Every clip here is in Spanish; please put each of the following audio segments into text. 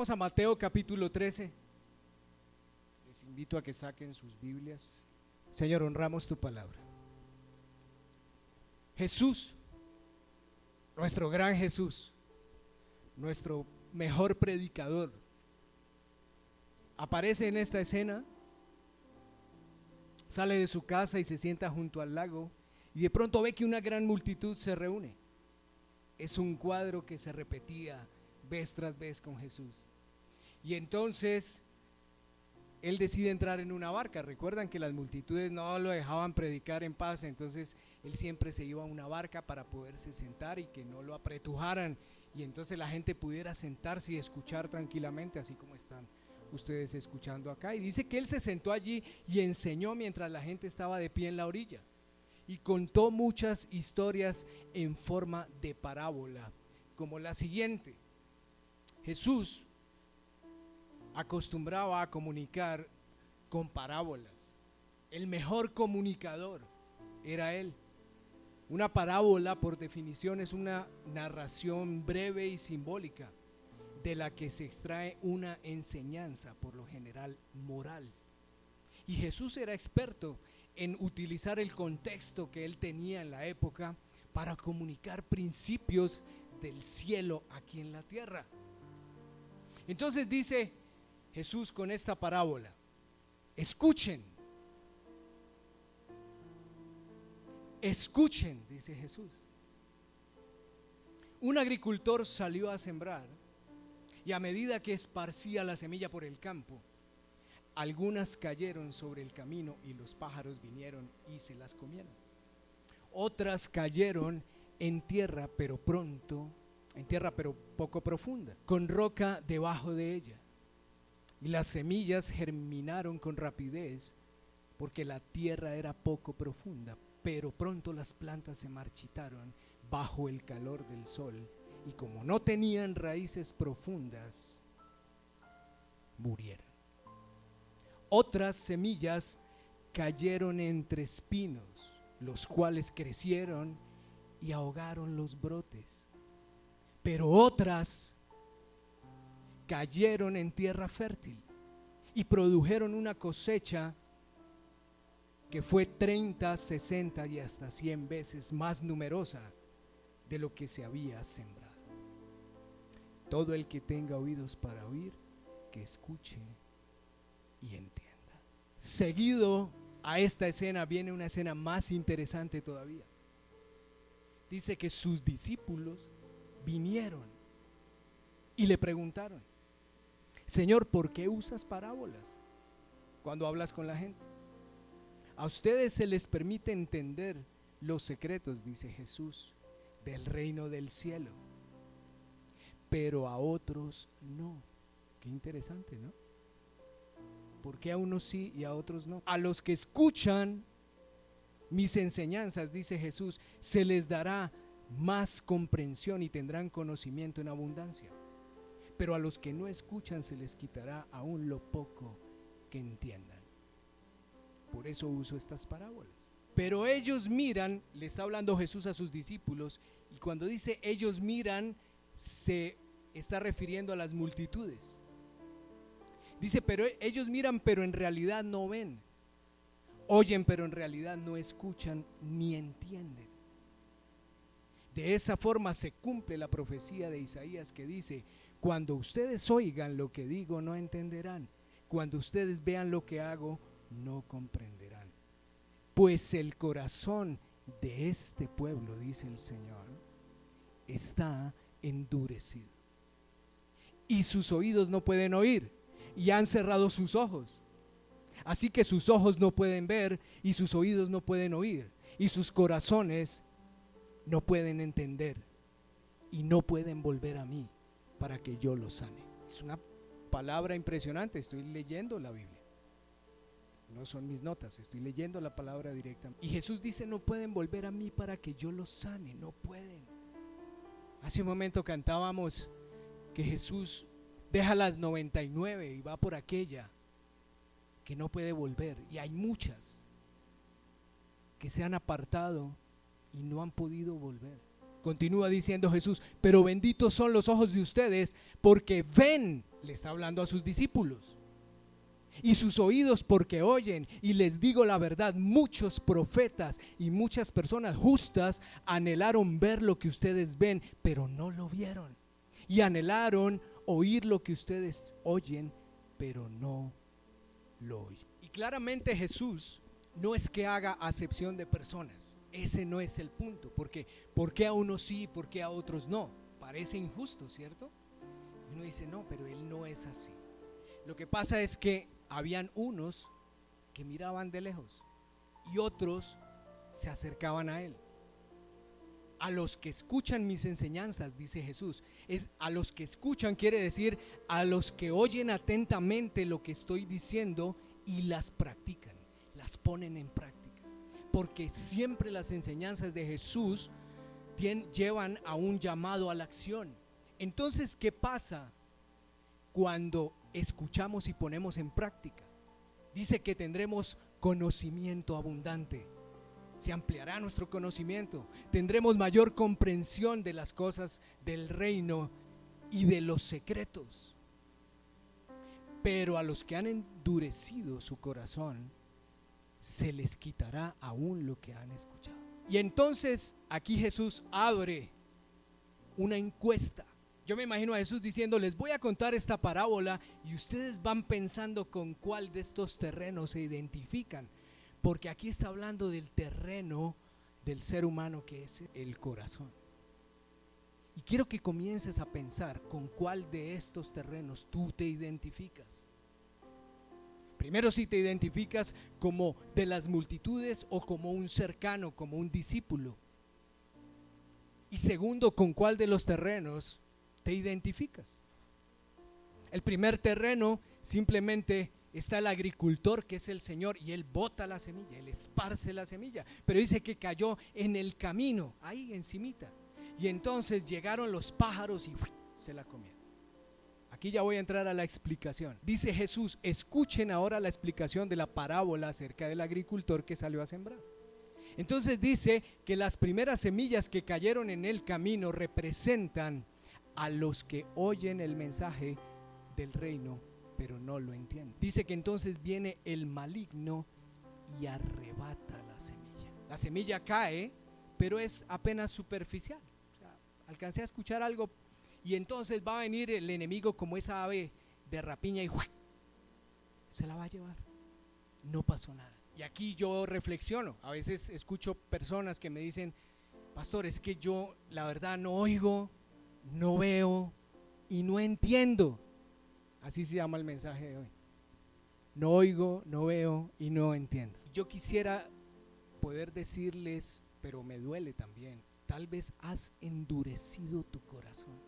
Vamos a Mateo capítulo 13. Les invito a que saquen sus Biblias. Señor, honramos tu palabra. Jesús, nuestro gran Jesús, nuestro mejor predicador, aparece en esta escena, sale de su casa y se sienta junto al lago y de pronto ve que una gran multitud se reúne. Es un cuadro que se repetía vez tras vez con Jesús. Y entonces él decide entrar en una barca. Recuerdan que las multitudes no lo dejaban predicar en paz, entonces él siempre se iba a una barca para poderse sentar y que no lo apretujaran, y entonces la gente pudiera sentarse y escuchar tranquilamente, así como están ustedes escuchando acá. Y dice que él se sentó allí y enseñó mientras la gente estaba de pie en la orilla, y contó muchas historias en forma de parábola, como la siguiente. Jesús acostumbraba a comunicar con parábolas. El mejor comunicador era él. Una parábola, por definición, es una narración breve y simbólica de la que se extrae una enseñanza, por lo general moral. Y Jesús era experto en utilizar el contexto que él tenía en la época para comunicar principios del cielo aquí en la tierra. Entonces dice Jesús con esta parábola: escuchen, dice Jesús. Un agricultor salió a sembrar, y a medida que esparcía la semilla por el campo, algunas cayeron sobre el camino y los pájaros vinieron y se las comieron. Otras cayeron en tierra, pero poco profunda, con roca debajo de ella. Y las semillas germinaron con rapidez, porque la tierra era poco profunda, pero pronto las plantas se marchitaron bajo el calor del sol, y como no tenían raíces profundas, murieron. Otras semillas cayeron entre espinos, los cuales crecieron y ahogaron los brotes. Pero otras cayeron en tierra fértil y produjeron una cosecha que fue 30, 60 y hasta 100 veces más numerosa de lo que se había sembrado. Todo el que tenga oídos para oír, que escuche y entienda. Seguido a esta escena viene una escena más interesante todavía. Dice que sus discípulos vinieron y le preguntaron: Señor, ¿por qué usas parábolas cuando hablas con la gente? A ustedes se les permite entender los secretos, dice Jesús, del reino del cielo, pero a otros no. Qué interesante, ¿no? ¿Por qué a unos sí y a otros no? A los que escuchan mis enseñanzas, dice Jesús, se les dará más comprensión y tendrán conocimiento en abundancia. Pero a los que no escuchan se les quitará aún lo poco que entiendan. Por eso uso estas parábolas. Pero ellos miran, le está hablando Jesús a sus discípulos, y cuando dice ellos miran, se está refiriendo a las multitudes. Dice, pero ellos miran, pero en realidad no ven. Oyen, pero en realidad no escuchan ni entienden. De esa forma se cumple la profecía de Isaías que dice: cuando ustedes oigan lo que digo, no entenderán. Cuando ustedes vean lo que hago, no comprenderán. Pues el corazón de este pueblo, dice el Señor, está endurecido, y sus oídos no pueden oír, y han cerrado sus ojos. Así que sus ojos no pueden ver, y sus oídos no pueden oír, y sus corazones no pueden entender, y no pueden volver a mí para que yo los sane. Es una palabra impresionante. Estoy leyendo la Biblia, no son mis notas, estoy leyendo la palabra directamente. Y Jesús dice: no pueden volver a mí para que yo los sane, no pueden. Hace un momento cantábamos que Jesús deja las 99 y va por aquella que no puede volver, y hay muchas que se han apartado y no han podido volver. Continúa diciendo Jesús: pero benditos son los ojos de ustedes porque ven Le está hablando a sus discípulos. Y sus oídos porque oyen, y les digo la verdad, muchos profetas y muchas personas justas anhelaron ver lo que ustedes ven, pero no lo vieron. Y anhelaron oír lo que ustedes oyen, pero no lo oyen. Y claramente Jesús no es que haga acepción de personas. Ese no es el punto, porque ¿por qué a unos sí y por qué a otros no? Parece injusto, ¿cierto? Uno dice, no, pero Él no es así. Lo que pasa es que habían unos que miraban de lejos y otros se acercaban a Él. A los que escuchan mis enseñanzas, dice Jesús, es a los que escuchan, quiere decir a los que oyen atentamente lo que estoy diciendo y las practican, las ponen en práctica. Porque siempre las enseñanzas de Jesús llevan a un llamado a la acción. Entonces, ¿qué pasa cuando escuchamos y ponemos en práctica? Dice que tendremos conocimiento abundante. Se ampliará nuestro conocimiento, tendremos mayor comprensión de las cosas del reino y de los secretos. Pero a los que han endurecido su corazón, se les quitará aún lo que han escuchado. Y entonces aquí Jesús abre una encuesta. Yo me imagino a Jesús diciendo, les voy a contar esta parábola y ustedes van pensando con cuál de estos terrenos se identifican. Porque aquí está hablando del terreno del ser humano, que es el corazón. Y quiero que comiences a pensar con cuál de estos terrenos tú te identificas. Primero, si te identificas como de las multitudes o como un cercano, como un discípulo. Y segundo, con cuál de los terrenos te identificas. El primer terreno simplemente está el agricultor, que es el Señor, y Él bota la semilla, Él esparce la semilla, pero dice que cayó en el camino, ahí encimita, y entonces llegaron los pájaros y se la comieron. Aquí ya voy a entrar a la explicación. Dice Jesús, escuchen ahora la explicación de la parábola acerca del agricultor que salió a sembrar. Entonces dice que las primeras semillas que cayeron en el camino representan a los que oyen el mensaje del reino, pero no lo entienden. Dice que entonces viene el maligno y arrebata la semilla. La semilla cae, pero es apenas superficial. O sea, alcancé a escuchar algo y entonces va a venir el enemigo como esa ave de rapiña y se la va a llevar. No pasó nada. Y aquí yo reflexiono. A veces escucho personas que me dicen, pastor, es que yo la verdad no oigo, no veo y no entiendo. Así se llama el mensaje de hoy. No oigo, no veo y no entiendo. Yo quisiera poder decirles, pero me duele también, tal vez has endurecido tu corazón.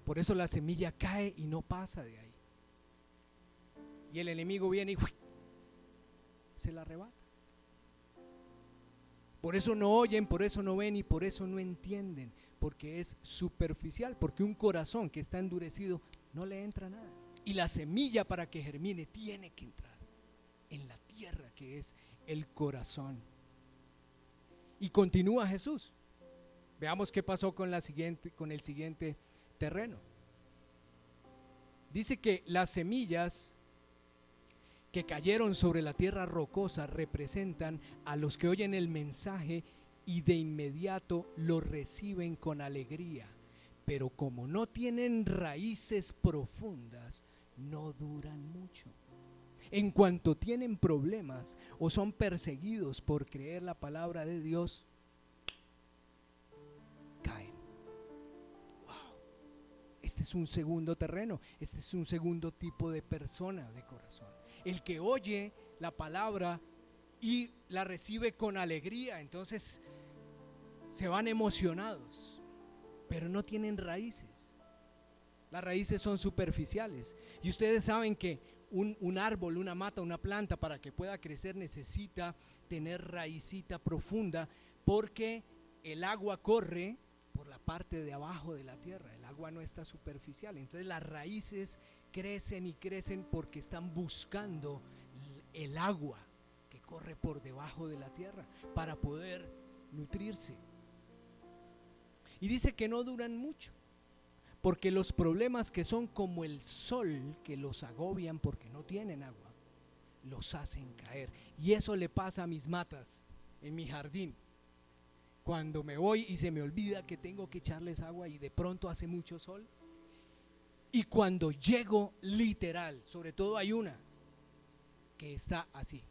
Por eso la semilla cae y no pasa de ahí. Y el enemigo viene y se la arrebata. Por eso no oyen, por eso no ven y por eso no entienden. Porque es superficial, porque un corazón que está endurecido no le entra nada. Y la semilla, para que germine, tiene que entrar en la tierra, que es el corazón. Y continúa Jesús. Veamos qué pasó con el siguiente terreno. Dice que las semillas que cayeron sobre la tierra rocosa representan a los que oyen el mensaje y de inmediato lo reciben con alegría, pero como no tienen raíces profundas, no duran mucho. En cuanto tienen problemas o son perseguidos por creer la palabra de Dios, caen. Wow. Este es un segundo terreno, este es un segundo tipo de persona de corazón. El que oye la palabra y la recibe con alegría, entonces se van emocionados, pero no tienen raíces. Las raíces son superficiales. Y ustedes saben que un árbol, una mata, una planta, para que pueda crecer necesita tener raicita profunda, porque el agua corre por la parte de abajo de la tierra. El agua no está superficial. Entonces las raíces crecen y crecen porque están buscando el agua que corre por debajo de la tierra para poder nutrirse. Y dice que no duran mucho, Porque los problemas que son como el sol, que los agobian porque no tienen agua, los hacen caer. Y eso le pasa a mis matas en mi jardín. Cuando me voy y se me olvida que tengo que echarles agua y de pronto hace mucho sol. Y cuando llego, literal, sobre todo hay una que está así.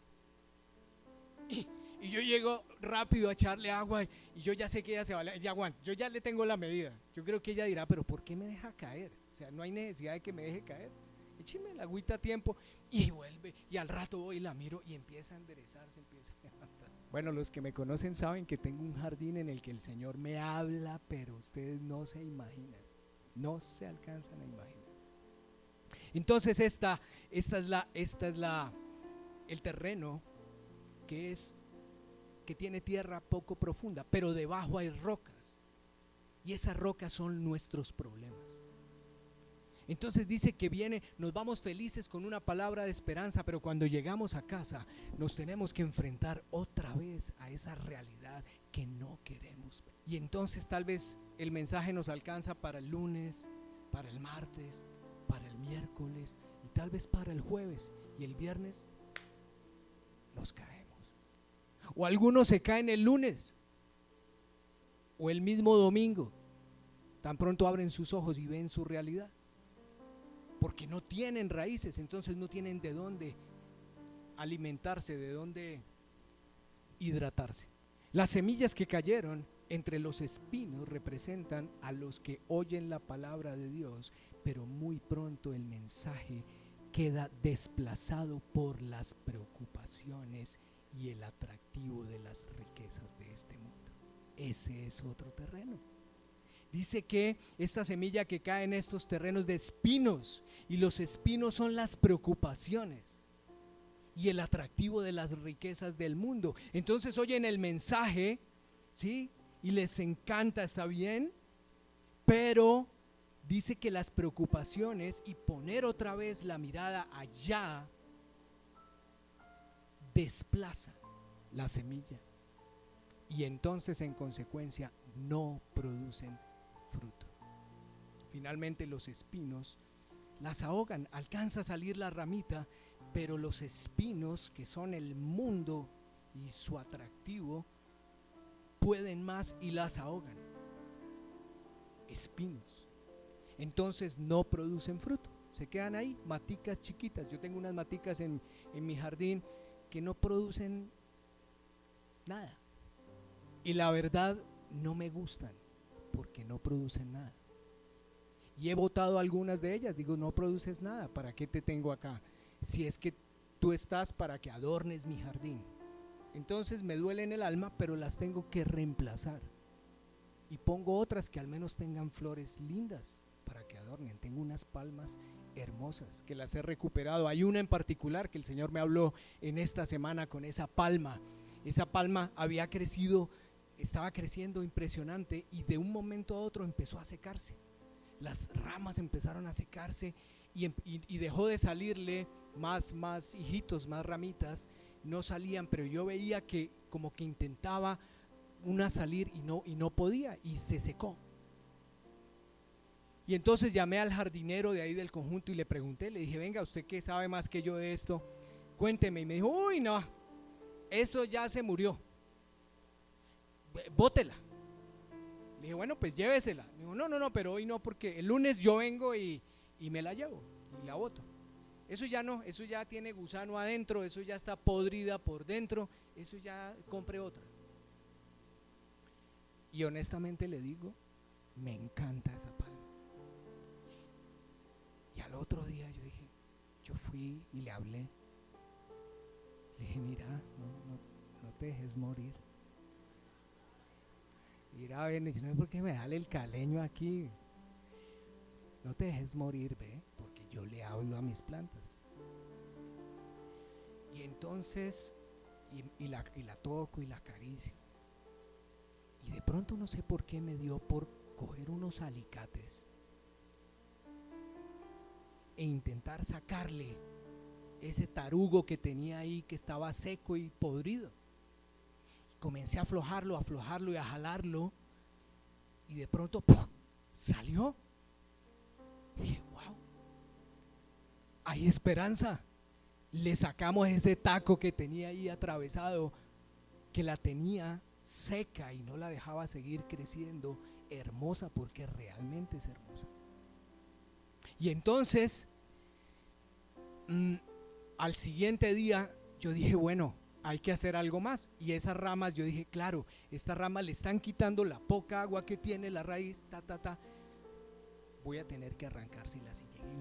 Y yo llego rápido a echarle agua y yo ya sé que ella se va, ya aguanta, yo ya le tengo la medida. Yo creo que ella dirá, pero ¿por qué me deja caer? O sea, no hay necesidad de que me deje caer. Écheme la agüita a tiempo y vuelve. Y al rato voy y la miro y empieza a enderezarse, empieza a levantar. Bueno, los que me conocen saben que tengo un jardín en el que el Señor me habla, pero ustedes no se imaginan, no se alcanzan a imaginar. Entonces esta es el terreno que tiene tierra poco profunda, pero debajo hay rocas, y esas rocas son nuestros problemas. Entonces dice que nos vamos felices con una palabra de esperanza, pero cuando llegamos a casa nos tenemos que enfrentar otra vez a esa realidad que no queremos ver. Y entonces tal vez el mensaje nos alcanza para el lunes, para el martes, para el miércoles y tal vez para el jueves, y el viernes nos caemos. O algunos se caen el lunes o el mismo domingo, tan pronto abren sus ojos y ven su realidad, porque no tienen raíces, entonces no tienen de dónde alimentarse, de dónde hidratarse. Las semillas que cayeron entre los espinos representan a los que oyen la palabra de Dios, pero muy pronto el mensaje queda desplazado por las preocupaciones y el atractivo de las riquezas de este mundo. Ese es otro terreno. Dice que esta semilla que cae en estos terrenos de espinos, y los espinos son las preocupaciones y el atractivo de las riquezas del mundo. Entonces oyen el mensaje, ¿sí? Y les encanta, está bien, pero dice que las preocupaciones y poner otra vez la mirada allá desplaza la semilla, y entonces en consecuencia no producen fruto. Finalmente los espinos las ahogan, alcanza a salir la ramita, pero los espinos, que son el mundo y su atractivo, pueden más y las ahogan. Espinos. Entonces no producen fruto, se quedan ahí, maticas chiquitas. Yo tengo unas maticas en mi jardín que no producen nada, y la verdad no me gustan porque no producen nada, y he botado algunas de ellas. Digo, no produces nada, ¿para qué te tengo acá? Si es que tú estás para que adornes mi jardín. Entonces me duele en el alma, pero las tengo que reemplazar, y pongo otras que al menos tengan flores lindas para que adornen. Tengo unas palmas hermosas que las he recuperado. Hay una en particular que el Señor me habló en esta semana con esa palma. Esa palma había crecido, estaba creciendo impresionante, y de un momento a otro empezó a secarse. Las ramas empezaron a secarse y dejó de salirle más hijitos, más ramitas. No salían, pero yo veía que como que intentaba una salir y no podía, y se secó. Y entonces llamé al jardinero de ahí del conjunto y le pregunté, le dije, venga, usted que sabe más que yo de esto, cuénteme. Y me dijo, uy, no, eso ya se murió, bótela. Le dije, bueno, pues llévesela. Me dijo, no, pero hoy no, porque el lunes yo vengo y me la llevo y la boto. Eso ya no, eso ya tiene gusano adentro, eso ya está podrida por dentro, eso ya compre otra. Y honestamente le digo, me encanta esa palma. Y al otro día yo fui y le hablé. Le dije, mira, no te dejes morir. Mira, ven, no es porque me sale el caleño aquí. No te dejes morir, ve, porque yo le hablo a mis plantas. Y entonces, y la toco y la acaricio. Y de pronto no sé por qué me dio por coger unos alicates e intentar sacarle ese tarugo que tenía ahí, que estaba seco y podrido. Y comencé a aflojarlo y a jalarlo, y de pronto ¡puf!, salió. Dije, wow, hay esperanza. Le sacamos ese taco que tenía ahí atravesado, que la tenía seca y no la dejaba seguir creciendo, hermosa, porque realmente es hermosa. Y entonces, al siguiente día, yo dije, bueno, hay que hacer algo más. Y esas ramas, yo dije, claro, estas ramas le están quitando la poca agua que tiene la raíz, voy a tener que arrancárselas y llegué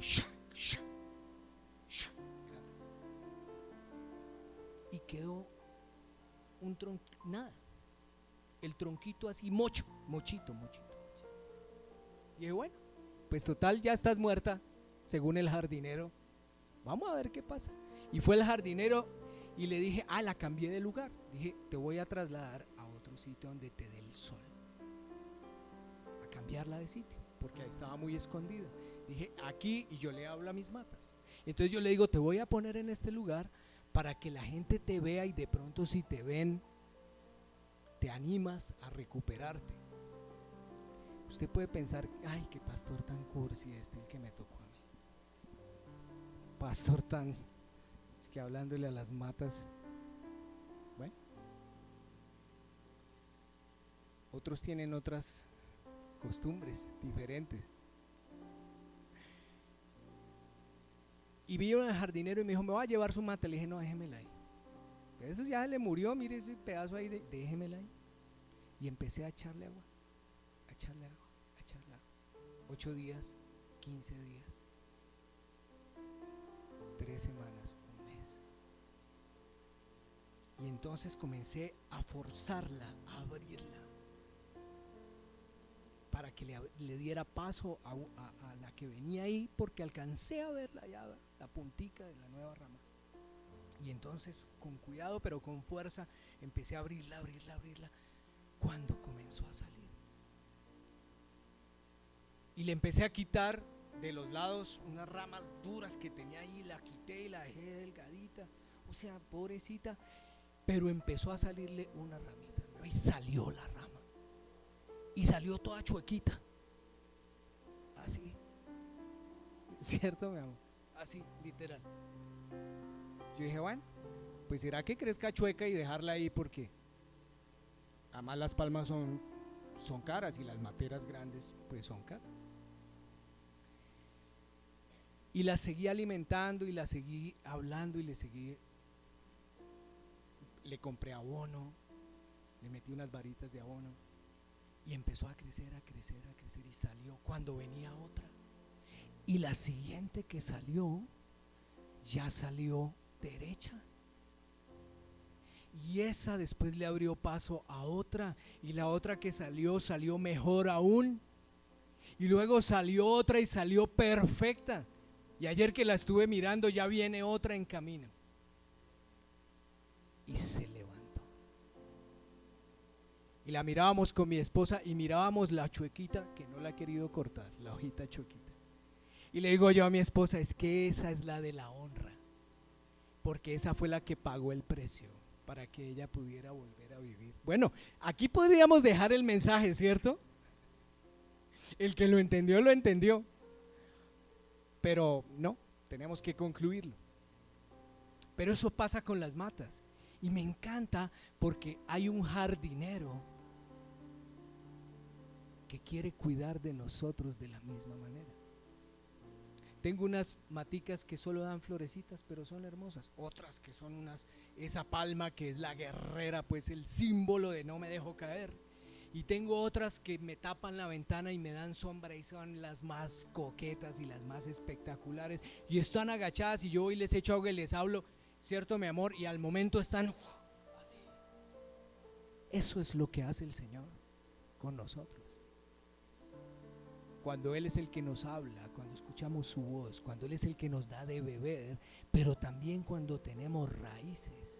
y quedó un tronquito, nada, el tronquito así, mochito. Y dije, bueno, pues total, ya estás muerta, según el jardinero, vamos a ver qué pasa. Y fue el jardinero y le dije, la cambié de lugar. Dije, te voy a trasladar a otro sitio donde te dé el sol, a cambiarla de sitio, porque ahí estaba muy escondida. Dije, aquí, y yo le hablo a mis matas. Entonces yo le digo, te voy a poner en este lugar para que la gente te vea, y de pronto si te ven, te animas a recuperarte. Usted puede pensar, ay, qué pastor tan cursi el que me tocó a mí. Pastor tan, es que hablándole a las matas. Bueno, otros tienen otras costumbres diferentes. Y vi al jardinero y me dijo, me va a llevar su mata. Le dije, no, déjemela ahí. Eso ya le murió, mire ese pedazo ahí, déjemela ahí. Y empecé a echarle agua, 8 días, 15 días, 3 semanas, un mes. Y entonces comencé a forzarla, a abrirla, para que le diera paso a la que venía ahí, porque alcancé a verla ya, la puntica de la nueva rama. Y entonces, con cuidado pero con fuerza, empecé a abrirla, cuando comenzó a salir. Y le empecé a quitar de los lados unas ramas duras que tenía ahí, la quité y la dejé delgadita, o sea, pobrecita, pero empezó a salirle una ramita nueva y salió la rama. Y salió toda chuequita, así, ¿cierto, mi amor? Así, literal. Yo dije, bueno, pues será que crezca chueca y dejarla ahí, porque además las palmas son caras y las materas grandes pues son caras. Y la seguí alimentando y la seguí hablando y le compré abono, le metí unas varitas de abono. Y empezó a crecer y salió cuando venía otra. Y la siguiente que salió, ya salió derecha. Y esa después le abrió paso a otra. Y la otra que salió mejor aún. Y luego salió otra y salió perfecta. Y ayer que la estuve mirando, ya viene otra en camino. Y se levantó. Y la mirábamos con mi esposa y mirábamos la chuequita, que no la he querido cortar, la hojita chuequita. Y le digo yo a mi esposa, es que esa es la de la honra, porque esa fue la que pagó el precio para que ella pudiera volver a vivir. Bueno, aquí podríamos dejar el mensaje, ¿cierto? El que lo entendió, pero no, tenemos que concluirlo. Pero eso pasa con las matas. Y me encanta porque hay un jardinero que quiere cuidar de nosotros de la misma manera. Tengo unas maticas que solo dan florecitas, pero son hermosas. Otras que son esa palma que es la guerrera, pues el símbolo de no me dejo caer. Y tengo otras que me tapan la ventana y me dan sombra y son las más coquetas y las más espectaculares. Y están agachadas y yo voy y les echo agua y les hablo, ¿cierto, mi amor? Y al momento están así. Eso es lo que hace el Señor con nosotros. Cuando Él es el que nos habla, cuando escuchamos su voz, cuando Él es el que nos da de beber, pero también cuando tenemos raíces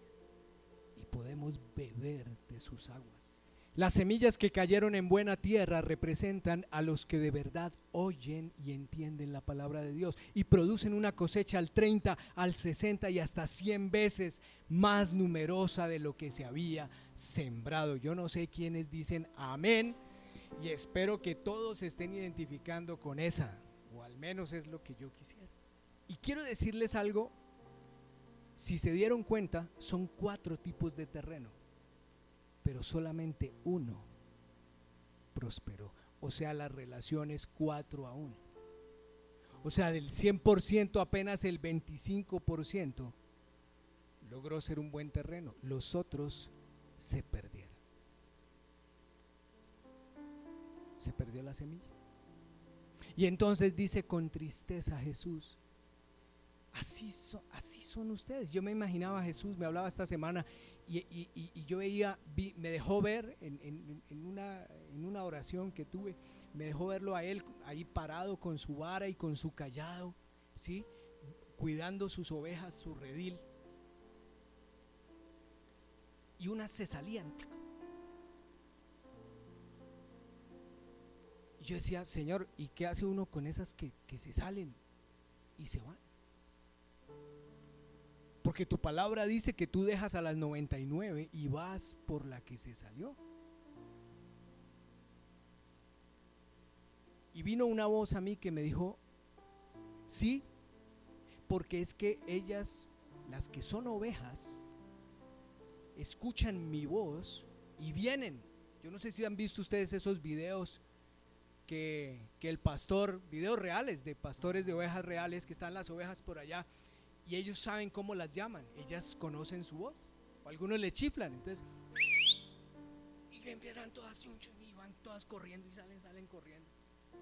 y podemos beber de sus aguas. Las semillas que cayeron en buena tierra representan a los que de verdad oyen y entienden la palabra de Dios y producen una cosecha al 30, al 60 y hasta 100 veces más numerosa de lo que se había sembrado. Yo no sé quiénes dicen amén, y espero que todos se estén identificando con esa, o al menos menos es lo que yo quisiera. Y quiero decirles algo, si se dieron cuenta, son 4 tipos de terreno, pero solamente uno prosperó. O sea, la relación es 4-1. O sea, del 100% apenas el 25% logró ser un buen terreno, los otros se perdieron. Se perdió la semilla. Y entonces dice con tristeza Jesús, así son ustedes. Yo me imaginaba a Jesús, me hablaba esta semana y yo me dejó ver en una oración que tuve, me dejó verlo a él ahí parado con su vara y con su cayado, ¿sí? Cuidando sus ovejas, su redil. Y unas se salían. Y yo decía, Señor, ¿y qué hace uno con esas que se salen y se van? Porque tu palabra dice que tú dejas a las 99 y vas por la que se salió. Y vino una voz a mí que me dijo, sí, porque es que ellas, las que son ovejas, escuchan mi voz y vienen. Yo no sé si han visto ustedes esos videos que el pastor, videos reales de pastores de ovejas reales, que están las ovejas por allá y ellos saben cómo las llaman, ellas conocen su voz, o algunos le chiflan, entonces y empiezan todas y van todas corriendo y salen corriendo.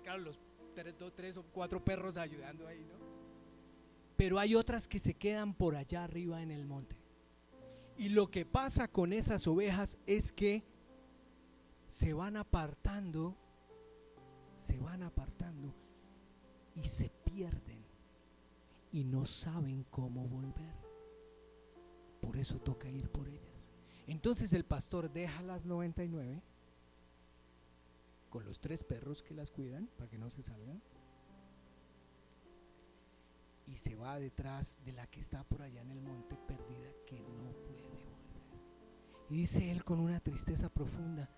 Claro, los 3 o 4 perros ayudando ahí, ¿no? Pero hay otras que se quedan por allá arriba en el monte. Y lo que pasa con esas ovejas es que se van apartando y se pierden y no saben cómo volver. Por eso toca ir por ellas. Entonces el pastor deja las 99 con los 3 perros que las cuidan para que no se salgan y se va detrás de la que está por allá en el monte perdida, que no puede volver. Y dice él con una tristeza profunda,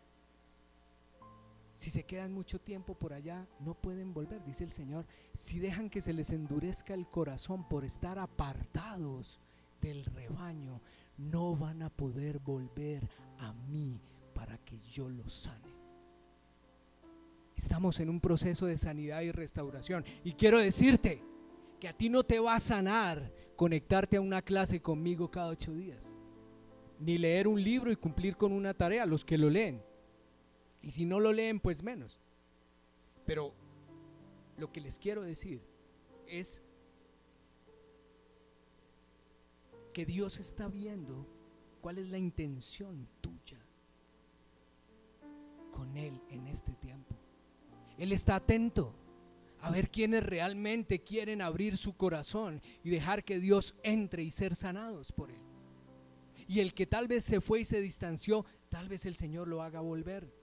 si se quedan mucho tiempo por allá no pueden volver, dice el Señor. Si dejan que se les endurezca el corazón por estar apartados del rebaño, no van a poder volver a mí para que yo los sane. Estamos en un proceso de sanidad y restauración, y quiero decirte que a ti no te va a sanar conectarte a una clase conmigo cada 8 días, ni leer un libro y cumplir con una tarea, los que lo leen, y si no lo leen pues menos. Pero lo que les quiero decir es que Dios está viendo cuál es la intención tuya con Él en este tiempo. Él está atento a ver quiénes realmente quieren abrir su corazón y dejar que Dios entre y ser sanados por Él. Y el que tal vez se fue y se distanció, tal vez el Señor lo haga volver.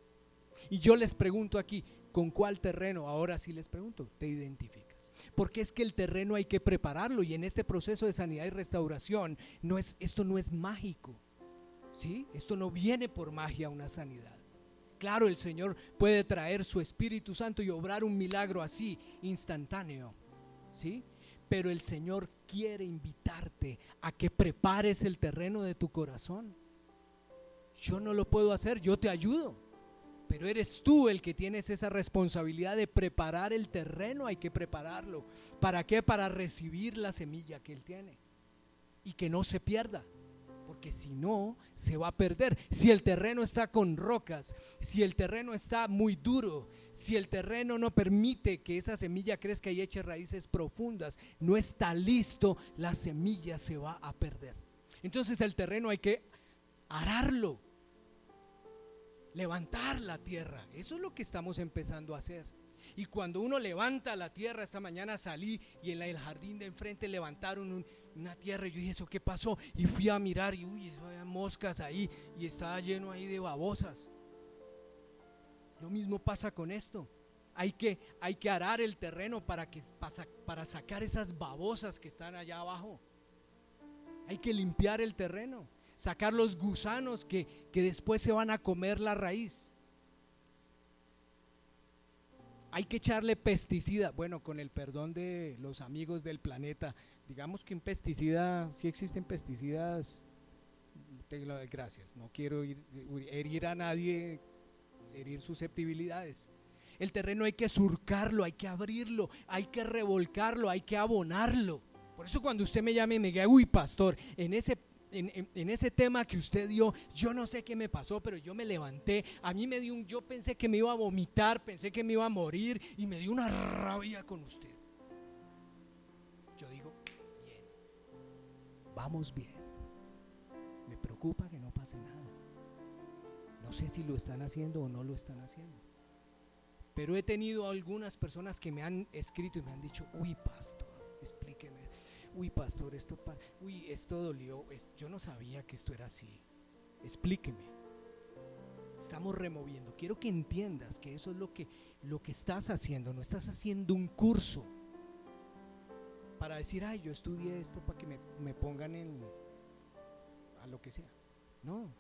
Y yo les pregunto aquí, ¿con cuál terreno? Ahora sí les pregunto, ¿te identificas? Porque es que el terreno hay que prepararlo, y en este proceso de sanidad y restauración esto no es mágico, ¿sí? Esto no viene por magia una sanidad. Claro, el Señor puede traer su Espíritu Santo y obrar un milagro así, instantáneo, ¿sí? Pero el Señor quiere invitarte a que prepares el terreno de tu corazón. Yo no lo puedo hacer, yo te ayudo, pero eres tú el que tienes esa responsabilidad de preparar el terreno. Hay que prepararlo. ¿Para qué? Para recibir la semilla que Él tiene y que no se pierda, porque si no, se va a perder. Si el terreno está con rocas, si el terreno está muy duro, si el terreno no permite que esa semilla crezca y eche raíces profundas, no está listo, la semilla se va a perder. Entonces el terreno hay que ararlo, levantar la tierra. Eso es lo que estamos empezando a hacer. Y cuando uno levanta la tierra, esta mañana salí y en el jardín de enfrente levantaron una tierra, y yo dije, ¿eso qué pasó? Y fui a mirar y había moscas ahí y estaba lleno ahí de babosas. Lo mismo pasa con esto. Hay que arar el terreno para sacar esas babosas que están allá abajo. Hay que limpiar el terreno, sacar los gusanos que después se van a comer la raíz. Hay que echarle pesticida. Bueno, con el perdón de los amigos del planeta, digamos que un pesticida, sí existen pesticidas. Gracias, no quiero herir a nadie, herir susceptibilidades. El terreno hay que surcarlo, hay que abrirlo, hay que revolcarlo, hay que abonarlo. Por eso cuando usted me llame y me diga, uy pastor, en ese tema que usted dio, yo no sé qué me pasó, pero yo me levanté, a mí me dio yo pensé que me iba a vomitar, pensé que me iba a morir y me dio una rabia con usted. Yo digo, bien, vamos bien. Me preocupa que no pase nada. No sé si lo están haciendo o no lo están haciendo. Pero he tenido algunas personas que me han escrito y me han dicho, uy pastor, explíqueme, uy pastor, esto dolió, yo no sabía que esto era así, explíqueme. Estamos removiendo. Quiero que entiendas que eso es lo que estás haciendo. No estás haciendo un curso para decir, ay, yo estudié esto para que me pongan a lo que sea. No,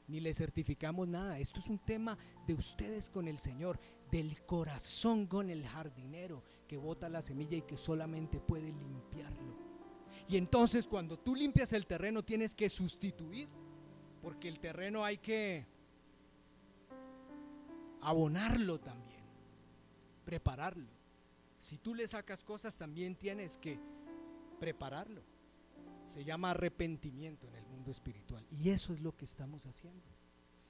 ni le certificamos nada. Esto es un tema de ustedes con el Señor, del corazón con el jardinero que bota la semilla y que solamente puede limpiarlo. Y entonces cuando tú limpias el terreno tienes que sustituir, porque el terreno hay que abonarlo también, prepararlo. Si tú le sacas cosas también tienes que prepararlo. Se llama arrepentimiento en el mundo espiritual y eso es lo que estamos haciendo.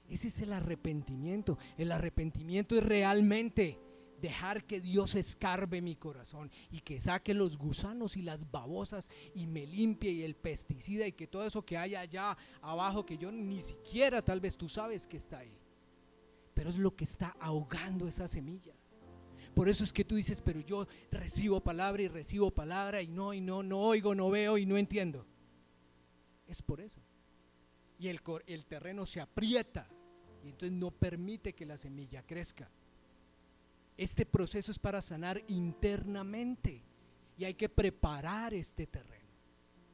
Ese es el arrepentimiento. El arrepentimiento es realmente dejar que Dios escarbe mi corazón y que saque los gusanos y las babosas y me limpie, y el pesticida y que todo eso que hay allá abajo que yo ni siquiera tal vez tú sabes que está ahí, pero es lo que está ahogando esa semilla. Por eso es que tú dices, pero yo recibo palabra y no oigo, no veo y no entiendo. Es por eso. Y el terreno se aprieta y entonces no permite que la semilla crezca. Este proceso es para sanar internamente y hay que preparar este terreno.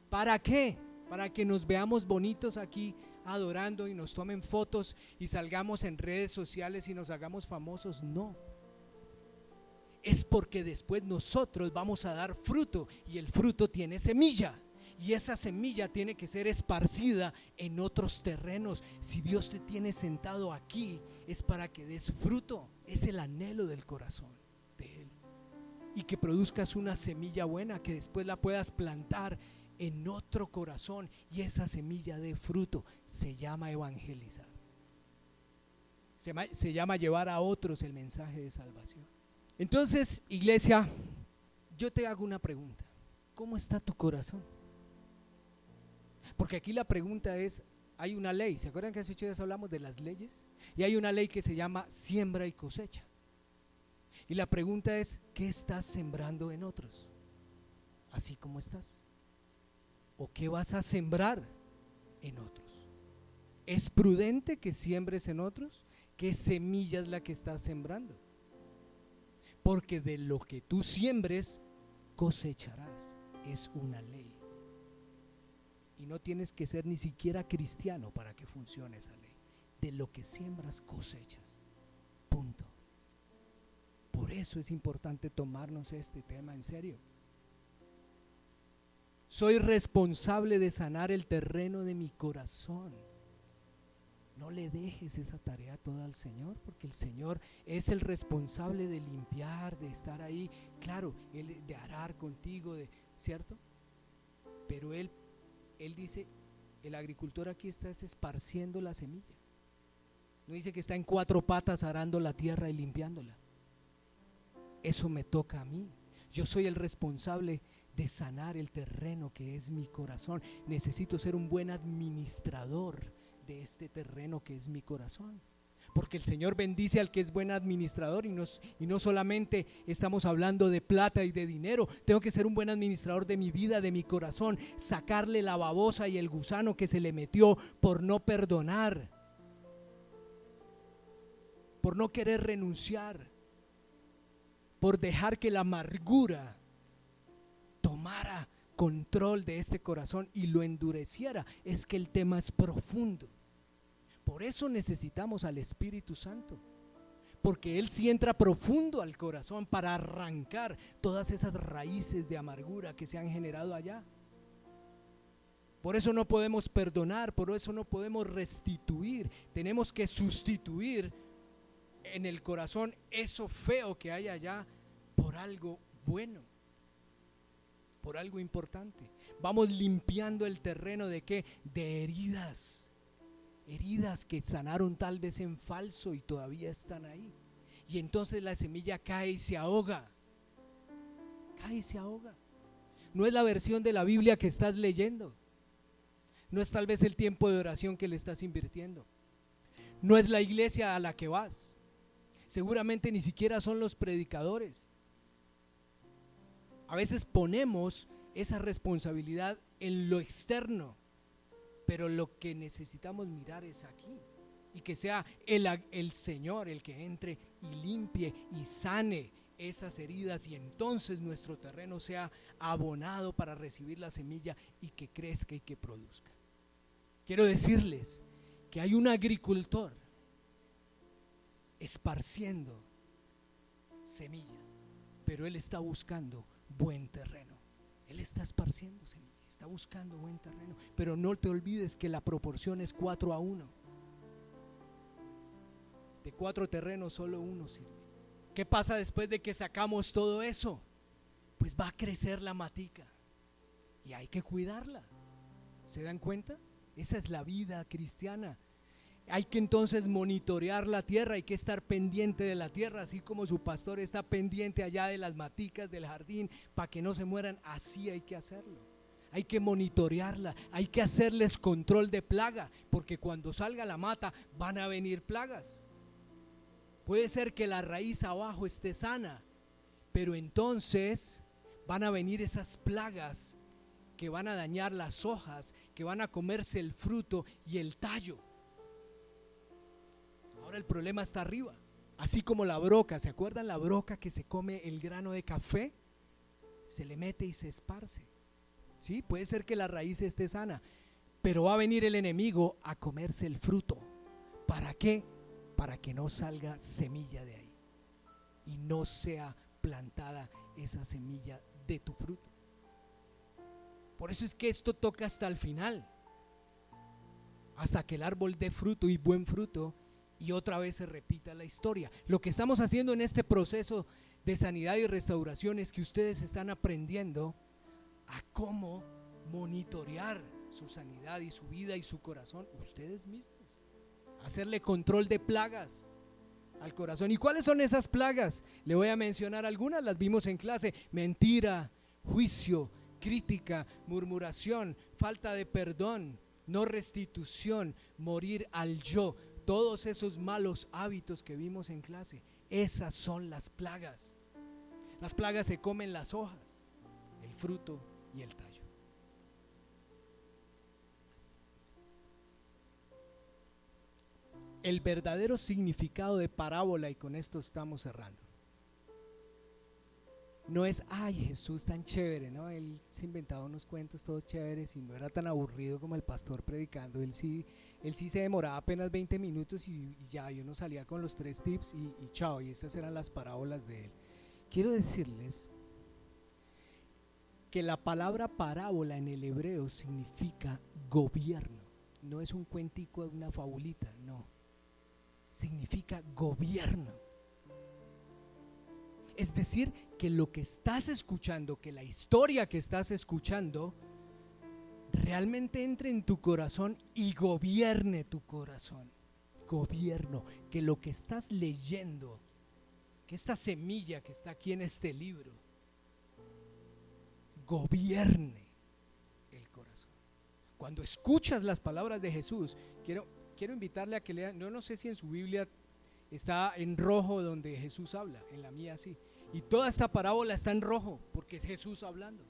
¿Para qué? Para que nos veamos bonitos aquí adorando y nos tomen fotos y salgamos en redes sociales y nos hagamos famosos. No. Es porque después nosotros vamos a dar fruto y el fruto tiene semilla. Y esa semilla tiene que ser esparcida en otros terrenos. Si Dios te tiene sentado aquí, es para que des fruto. Es el anhelo del corazón de Él. Y que produzcas una semilla buena, que después la puedas plantar en otro corazón y esa semilla dé fruto. Se llama evangelizar. Se llama llevar a otros el mensaje de salvación. Entonces, iglesia, yo te hago una pregunta. ¿Cómo está tu corazón? Porque aquí la pregunta es, hay una ley, ¿se acuerdan que hace 8 días hablamos de las leyes? Y hay una ley que se llama siembra y cosecha. Y la pregunta es, ¿qué estás sembrando en otros? Así como estás. ¿O qué vas a sembrar en otros? ¿Es prudente que siembres en otros? ¿Qué semilla es la que estás sembrando? Porque de lo que tú siembres, cosecharás. Es una ley. Y no tienes que ser ni siquiera cristiano para que funcione esa ley. De lo que siembras, cosechas. Punto. Por eso es importante tomarnos este tema en serio. Soy responsable de sanar el terreno de mi corazón. No le dejes esa tarea toda al Señor, porque el Señor es el responsable de limpiar, de estar ahí, claro, Él de arar contigo, ¿cierto? Pero Él dice, el agricultor aquí está esparciendo la semilla. No dice que está en 4 patas arando la tierra y limpiándola. Eso me toca a mí. Yo soy el responsable de sanar el terreno que es mi corazón. Necesito ser un buen administrador de este terreno que es mi corazón, porque el Señor bendice al que es buen administrador y no solamente estamos hablando de plata y de dinero. Tengo que ser un buen administrador de mi vida, de mi corazón, sacarle la babosa y el gusano que se le metió por no perdonar, por no querer renunciar, por dejar que la amargura tomara control de este corazón y lo endureciera. Es que el tema es profundo. Por eso necesitamos al Espíritu Santo, porque Él sí entra profundo al corazón para arrancar todas esas raíces de amargura que se han generado allá. Por eso no podemos perdonar, por eso no podemos restituir. Tenemos que sustituir en el corazón eso feo que hay allá por algo bueno, por algo importante. Vamos limpiando el terreno ¿de qué? De heridas. Heridas que sanaron tal vez en falso y todavía están ahí. Y entonces la semilla cae y se ahoga. Cae y se ahoga. No es la versión de la Biblia que estás leyendo. No es tal vez el tiempo de oración que le estás invirtiendo. No es la iglesia a la que vas. Seguramente ni siquiera son los predicadores. A veces ponemos esa responsabilidad en lo externo, pero lo que necesitamos mirar es aquí. Y que sea el Señor el que entre y limpie y sane esas heridas, y entonces nuestro terreno sea abonado para recibir la semilla y que crezca y que produzca. Quiero decirles que hay un agricultor esparciendo semilla, pero él está buscando buen terreno. Él está esparciendo semilla, está buscando buen terreno, pero no te olvides que la proporción es 4-1. De 4 terrenos solo 1 sirve. ¿Qué pasa después de que sacamos todo eso? Pues va a crecer la matica y hay que cuidarla. ¿Se dan cuenta? Esa es la vida cristiana. Hay que entonces monitorear la tierra, hay que estar pendiente de la tierra, así como su pastor está pendiente allá de las maticas del jardín para que no se mueran. Así hay que hacerlo. Hay que monitorearla, hay que hacerles control de plaga, porque cuando salga la mata van a venir plagas. Puede ser que la raíz abajo esté sana, pero entonces van a venir esas plagas que van a dañar las hojas, que van a comerse el fruto y el tallo. Ahora el problema está arriba, así como la broca. ¿Se acuerdan la broca que se come el grano de café? Se le mete y se esparce. Sí, puede ser que la raíz esté sana, pero va a venir el enemigo a comerse el fruto. ¿Para qué? Para que no salga semilla de ahí y no sea plantada esa semilla de tu fruto. Por eso es que esto toca hasta el final, hasta que el árbol dé fruto y buen fruto, y otra vez se repita la historia. Lo que estamos haciendo en este proceso de sanidad y restauración es que ustedes están aprendiendo a cómo monitorear su sanidad y su vida y su corazón ustedes mismos, hacerle control de plagas al corazón. ¿Y cuáles son esas plagas? Le voy a mencionar algunas, las vimos en clase: mentira, juicio, crítica, murmuración, falta de perdón, no restitución, morir al yo. Todos esos malos hábitos que vimos en clase, esas son las plagas. Las plagas se comen las hojas, el fruto y el tallo. El verdadero significado de parábola, y con esto estamos cerrando, no es, ay, Jesús tan chévere, ¿no? Él se inventaba unos cuentos todos chéveres y no era tan aburrido como el pastor predicando. Él sí se demoraba apenas 20 minutos y ya, y uno salía con los 3 tips y chao, y esas eran las parábolas de él. Quiero decirles que la palabra parábola en el hebreo significa gobierno. No es un cuentico, una fabulita, no. Significa gobierno. Es decir, que lo que estás escuchando, que la historia que estás escuchando, realmente entre en tu corazón y gobierne tu corazón. Gobierno, que lo que estás leyendo, que esta semilla que está aquí en este libro, gobierne el corazón. Cuando escuchas las palabras de Jesús, quiero invitarle a que lean. Yo no sé si en su Biblia está en rojo donde Jesús habla, en la mía sí. Y toda esta parábola está en rojo porque es Jesús hablando.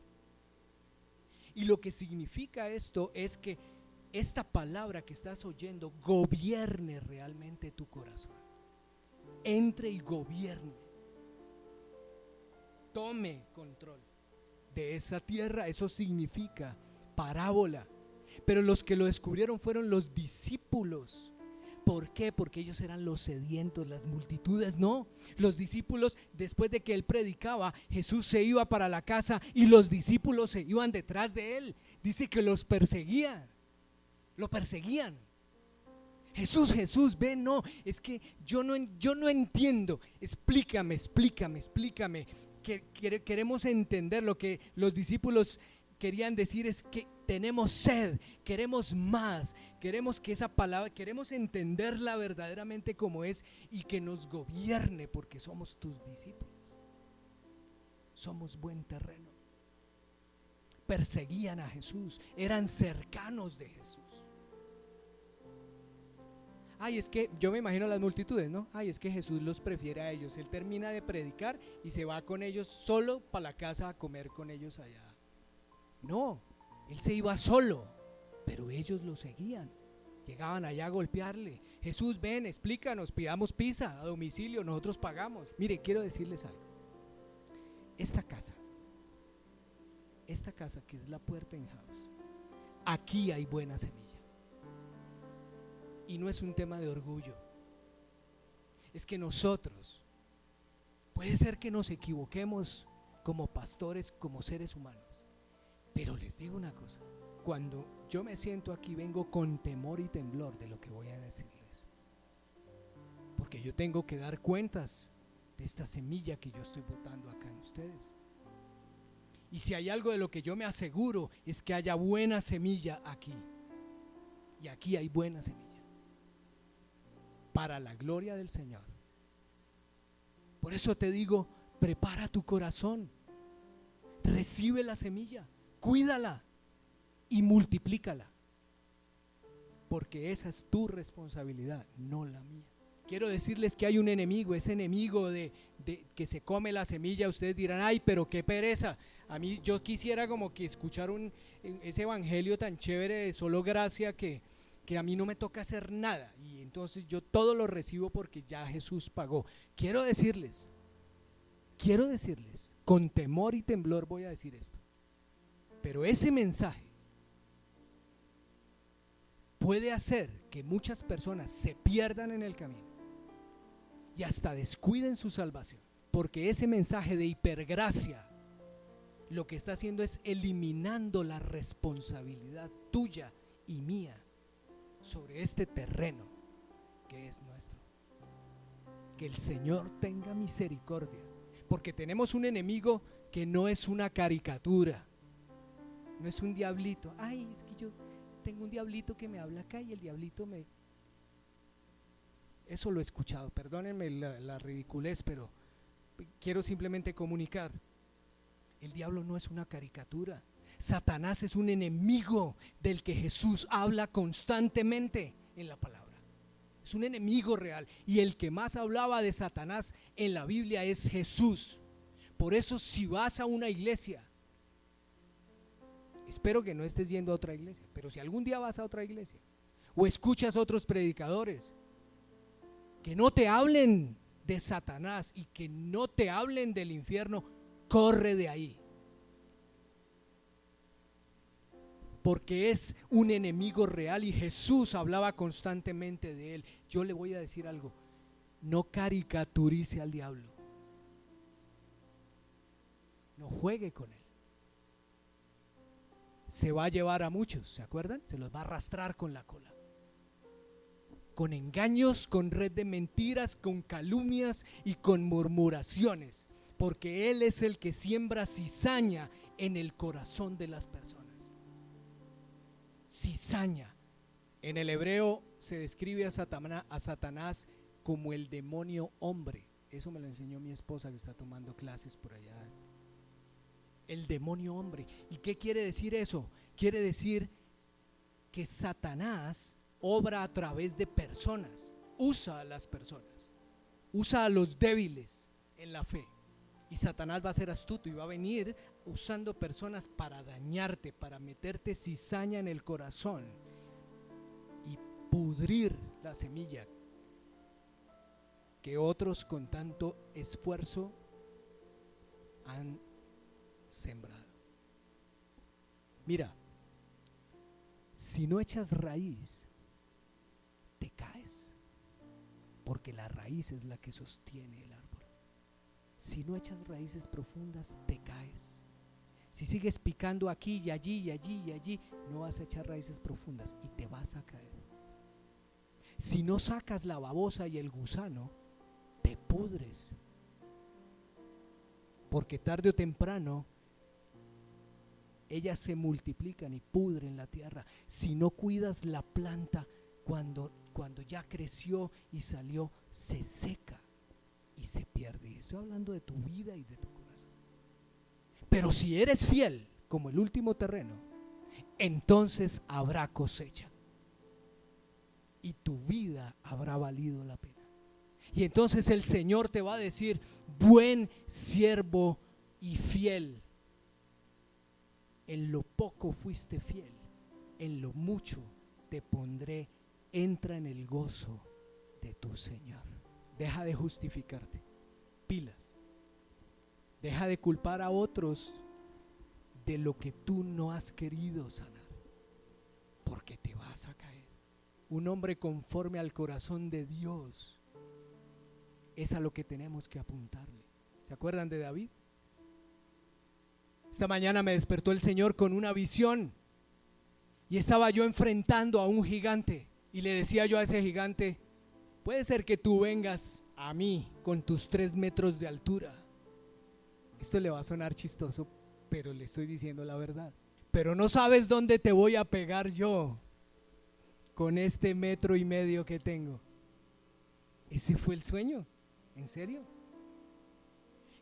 Y lo que significa esto es que esta palabra que estás oyendo gobierne realmente tu corazón. Entre y gobierne. Tome control de esa tierra. Eso significa parábola. Pero los que lo descubrieron fueron los discípulos. ¿Por qué? Porque ellos eran los sedientos, las multitudes no. Los discípulos, después de que él predicaba, Jesús se iba para la casa y los discípulos se iban detrás de él. Dice que los perseguían, lo perseguían. Jesús, Jesús, ven, no, es que yo no entiendo, explícame. Queremos entender. Lo que los discípulos querían decir es que tenemos sed, queremos más, queremos que esa palabra, queremos entenderla verdaderamente como es y que nos gobierne, porque somos tus discípulos, somos buen terreno. Perseguían a Jesús, eran cercanos de Jesús. Ay, es que yo me imagino las multitudes, ¿no? Ay, es que Jesús los prefiere a ellos. Él termina de predicar y se va con ellos solo para la casa a comer con ellos allá. No, él se iba solo, pero ellos lo seguían. Llegaban allá a golpearle. Jesús, ven, explícanos, pidamos pizza a domicilio, nosotros pagamos. Mire, quiero decirles algo. Esta casa que es la Puerta in House, aquí hay buena semilla. Y no es un tema de orgullo. Es que nosotros, puede ser que nos equivoquemos como pastores, como seres humanos, pero les digo una cosa: cuando yo me siento aquí, vengo con temor y temblor de lo que voy a decirles, porque yo tengo que dar cuentas de esta semilla que yo estoy botando acá en ustedes. Y si hay algo de lo que yo me aseguro, es que haya buena semilla aquí. Y aquí hay buena semilla, para la gloria del Señor. Por eso te digo, prepara tu corazón, recibe la semilla, cuídala y multiplícala, porque esa es tu responsabilidad, no la mía. Quiero decirles que hay un enemigo, ese enemigo de que se come la semilla. Ustedes dirán, ay, pero qué pereza. A mí, yo quisiera como que escuchar ese evangelio tan chévere de solo gracia, que a mí no me toca hacer nada y entonces yo todo lo recibo porque ya Jesús pagó. Quiero decirles, con temor y temblor voy a decir esto, pero ese mensaje puede hacer que muchas personas se pierdan en el camino y hasta descuiden su salvación, porque ese mensaje de hipergracia lo que está haciendo es eliminando la responsabilidad tuya y mía sobre este terreno que es nuestro. Que el Señor tenga misericordia, porque tenemos un enemigo que no es una caricatura, no es un diablito. Ay, es que yo tengo un diablito que me habla acá y el diablito me... Eso lo he escuchado, perdónenme la ridiculez, pero quiero simplemente comunicar. El diablo no es una caricatura. Satanás es un enemigo del que Jesús habla constantemente en la palabra. Es un enemigo real, y el que más hablaba de Satanás en la Biblia es Jesús. Por eso, si vas a una iglesia, espero que no estés yendo a otra iglesia, pero si algún día vas a otra iglesia o escuchas otros predicadores que no te hablen de Satanás y que no te hablen del infierno, corre de ahí, porque es un enemigo real y Jesús hablaba constantemente de él. Yo le voy a decir algo: no caricaturice al diablo, no juegue con él. Se va a llevar a muchos, ¿se acuerdan? Se los va a arrastrar con la cola, con engaños, con red de mentiras, con calumnias y con murmuraciones, porque él es el que siembra cizaña en el corazón de las personas. Cizaña. En el hebreo se describe a Satanás como el demonio hombre. Eso me lo enseñó mi esposa, que está tomando clases por allá. El demonio hombre. ¿Y qué quiere decir eso? Quiere decir que Satanás obra a través de personas, usa a las personas, usa a los débiles en la fe. Y Satanás va a ser astuto y va a venir usando personas para dañarte, para meterte cizaña en el corazón y pudrir la semilla que otros con tanto esfuerzo han sembrado. Mira, si no echas raíz, te caes. porque la raíz es la que sostiene el árbol. Si no echas raíces profundas, te caes. Si sigues picando aquí y allí y allí y allí, no vas a echar raíces profundas y te vas a caer. Si no sacas la babosa y el gusano, te pudres, porque tarde o temprano ellas se multiplican y pudren la tierra. Si no cuidas la planta, cuando ya creció y salió, se seca y se pierde. Y estoy hablando de tu vida y de tu corazón. Pero si eres fiel, como el último terreno, entonces habrá cosecha y tu vida habrá valido la pena. Y entonces el Señor te va a decir: buen siervo y fiel. En lo poco fuiste fiel, en lo mucho te pondré. Entra en el gozo de tu Señor. Deja de justificarte, pilas. Deja de culpar a otros de lo que tú no has querido sanar, porque te vas a caer. Un hombre conforme al corazón de Dios es a lo que tenemos que apuntarle. ¿Se acuerdan de David? Esta mañana me despertó el Señor con una visión y estaba yo enfrentando a un gigante y le decía yo a ese gigante: puede ser que tú vengas a mí con tus 3 metros de altura. Esto le va a sonar chistoso, pero le estoy diciendo la verdad. Pero no sabes dónde te voy a pegar yo con este 1,5 metros que tengo. Ese fue el sueño, ¿en serio?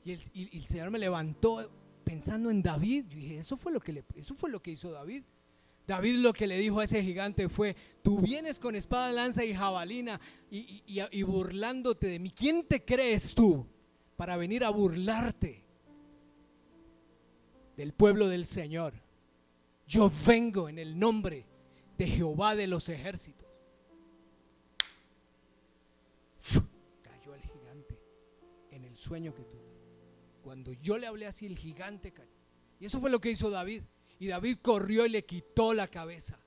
Y el Señor me levantó pensando en David. Yo dije, eso fue lo que hizo David. David lo que le dijo a ese gigante fue: tú vienes con espada, lanza y jabalina y burlándote de mí. ¿Quién te crees tú para venir a burlarte del pueblo del Señor? Yo vengo en el nombre de Jehová de los ejércitos. Cayó el gigante en el sueño que tuve. Cuando yo le hablé así, el gigante cayó. Y eso fue lo que hizo David. Y David corrió y le quitó la cabeza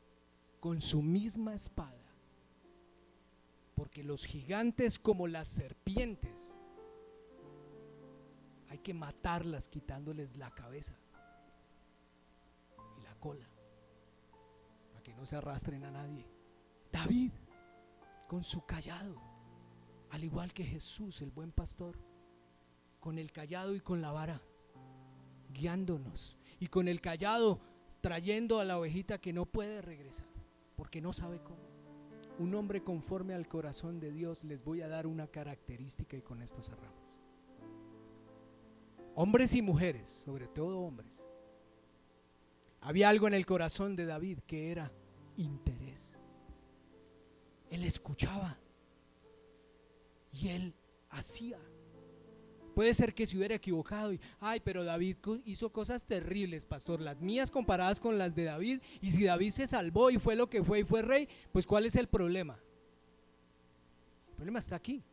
con su misma espada. Porque los gigantes, como las serpientes, hay que matarlas quitándoles la cabeza y la cola, para que no se arrastren a nadie. David, con su cayado, al igual que Jesús, el buen pastor, con el cayado y con la vara, guiándonos, y con el cayado trayendo a la ovejita que no puede regresar porque no sabe cómo. Un hombre conforme al corazón de Dios. Les voy a dar una característica y con esto cerramos. Hombres y mujeres, sobre todo hombres, había algo en el corazón de David que era interés. Él escuchaba y él hacía. Puede ser que se hubiera equivocado y, pero David hizo cosas terribles, pastor, las mías comparadas con las de David. Y si David se salvó y fue lo que fue y fue rey, pues ¿cuál es el problema? El problema está aquí.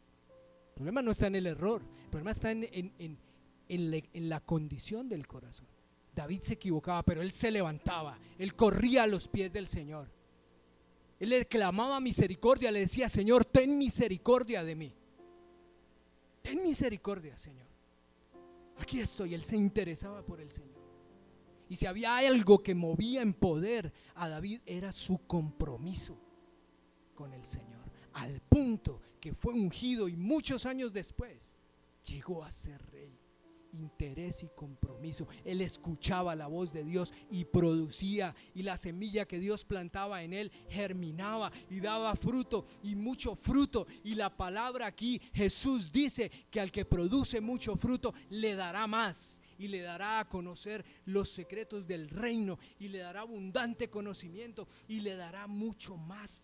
El problema no está en el error. El problema está en la condición del corazón. David se equivocaba, pero él se levantaba, él corría a los pies del Señor. Él le clamaba misericordia, le decía: Señor, ten misericordia de mí. Ten misericordia, Señor. Aquí estoy. Él se interesaba por el Señor. Y si había algo que movía en poder a David, era su compromiso con el Señor, al punto que fue ungido y muchos años después llegó a ser rey. Interés y compromiso. Él escuchaba la voz de Dios y producía, y la semilla que Dios plantaba en él germinaba y daba fruto, y mucho fruto. Y la palabra aquí, Jesús dice que al que produce mucho fruto le dará más, y le dará a conocer los secretos del reino, y le dará abundante conocimiento, y le dará mucho más.